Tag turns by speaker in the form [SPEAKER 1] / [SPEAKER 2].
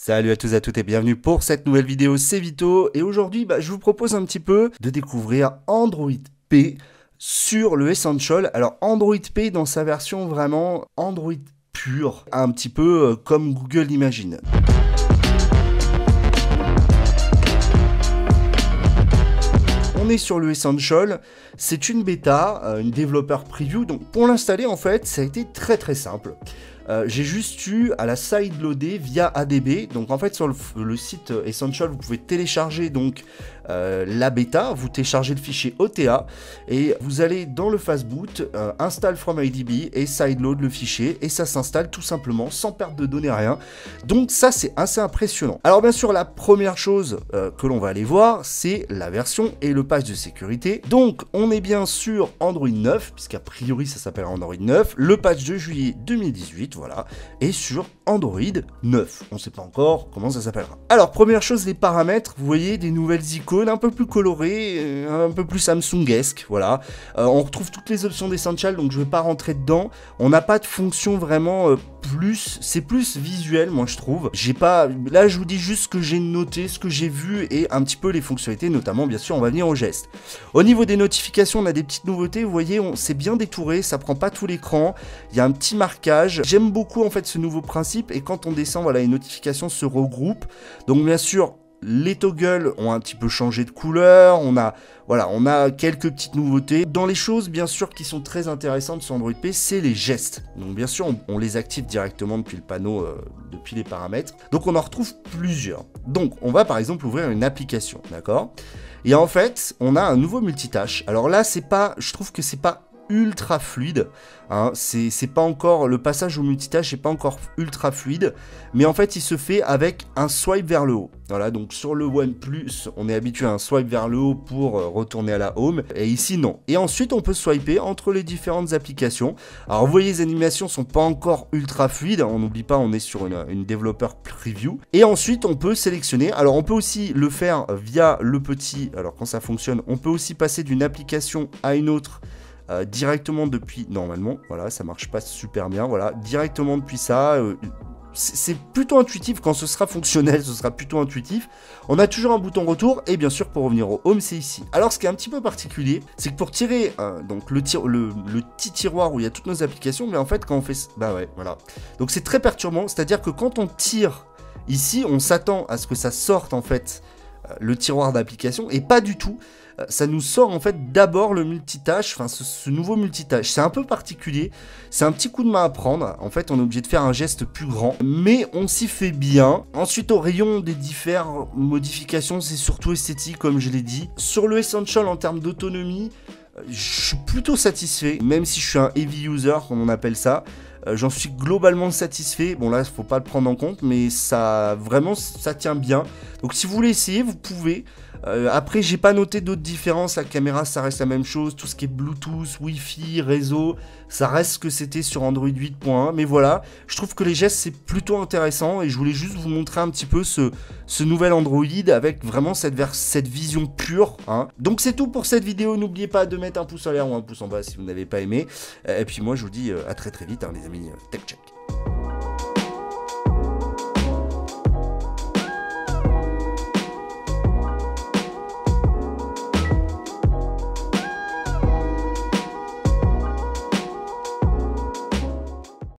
[SPEAKER 1] Salut à tous et à toutes et bienvenue pour cette nouvelle vidéo, c'est Vito et aujourd'hui je vous propose un petit peu de découvrir Android P sur le Essential. Alors Android P dans sa version vraiment Android pur, un petit peu comme Google l'imagine. On est sur le Essential, c'est une bêta, une développeur preview, donc pour l'installer en fait ça a été très simple. J'ai juste eu à la sideloader via ADB, donc en fait sur le site Essential vous pouvez télécharger donc la bêta, vous téléchargez le fichier OTA et vous allez dans le fastboot, install from IDB et sideload le fichier et ça s'installe tout simplement sans perte de données rien. Donc ça c'est assez impressionnant. Alors bien sûr la première chose que l'on va aller voir c'est la version et le patch de sécurité. Donc on est bien sur Android 9 puisqu'a priori ça s'appelle Android 9, le patch de juillet 2018 voilà, et sur Android 9. On ne sait pas encore comment ça s'appellera. Alors première chose les paramètres, vous voyez des nouvelles icônes un peu plus coloré, un peu plus Samsung-esque, voilà. On retrouve toutes les options d'Essential, donc je ne vais pas rentrer dedans. On n'a pas de fonction vraiment plus, c'est plus visuel, moi je trouve. J'ai pas, là je vous dis juste ce que j'ai noté, ce que j'ai vu et un petit peu les fonctionnalités, notamment bien sûr on va venir au geste. Au niveau des notifications, on a des petites nouveautés, vous voyez, c'est bien détouré, ça prend pas tout l'écran, il y a un petit marquage. J'aime beaucoup en fait ce nouveau principe et quand on descend, voilà, les notifications se regroupent. Donc bien sûr, les toggles ont un petit peu changé de couleur, on a quelques petites nouveautés. Dans les choses, bien sûr, qui sont très intéressantes sur Android P, c'est les gestes. Donc bien sûr, on les active directement depuis le panneau, depuis les paramètres. Donc on en retrouve plusieurs. Donc on va par exemple ouvrir une application, d'accord? Et en fait, on a un nouveau multitâche. Alors là, je trouve que c'est pas ultra fluide, hein, c'est pas encore, le passage au multitâche n'est pas encore ultra fluide, mais en fait il se fait avec un swipe vers le haut. Voilà, donc sur le OnePlus, on est habitué à un swipe vers le haut pour retourner à la home, et ici non. Et ensuite on peut swiper entre les différentes applications. Alors vous voyez, les animations sont pas encore ultra fluides, on n'oublie pas, on est sur une développeur preview. Et ensuite on peut sélectionner, alors on peut aussi le faire via le petit, alors quand ça fonctionne, on peut aussi passer d'une application à une autre, directement depuis, normalement, voilà, ça marche pas super bien, voilà, directement depuis ça, c'est plutôt intuitif, quand ce sera fonctionnel, ce sera plutôt intuitif. On a toujours un bouton retour, et bien sûr, pour revenir au home, c'est ici. Alors, ce qui est un petit peu particulier, c'est que pour tirer, donc le petit tiroir où il y a toutes nos applications, mais en fait, quand on fait, bah ouais, voilà. Donc, c'est très perturbant, c'est-à-dire que quand on tire ici, on s'attend à ce que ça sorte, en fait, le tiroir d'application, et pas du tout. Ça nous sort en fait d'abord le multitâche, enfin ce nouveau multitâche. C'est un peu particulier, c'est un petit coup de main à prendre. En fait, on est obligé de faire un geste plus grand, mais on s'y fait bien. Ensuite, au rayon des différentes modifications, c'est surtout esthétique, comme je l'ai dit. Sur le Essential, en termes d'autonomie, je suis plutôt satisfait, même si je suis un heavy user, comme on appelle ça. J'en suis globalement satisfait. Bon là, il faut pas le prendre en compte, mais ça vraiment ça tient bien. Donc si vous voulez essayer, vous pouvez. Après, j'ai pas noté d'autres différences. La caméra, ça reste la même chose. Tout ce qui est Bluetooth, Wi-Fi, réseau, ça reste ce que c'était sur Android 8.1. Mais voilà, je trouve que les gestes, c'est plutôt intéressant. Et je voulais juste vous montrer un petit peu ce nouvel Android avec vraiment cette vision pure, hein. Donc c'est tout pour cette vidéo. N'oubliez pas de mettre un pouce en l'air ou un pouce en bas si vous n'avez pas aimé. Et puis moi, je vous dis à très vite, hein, les amis. Tech check.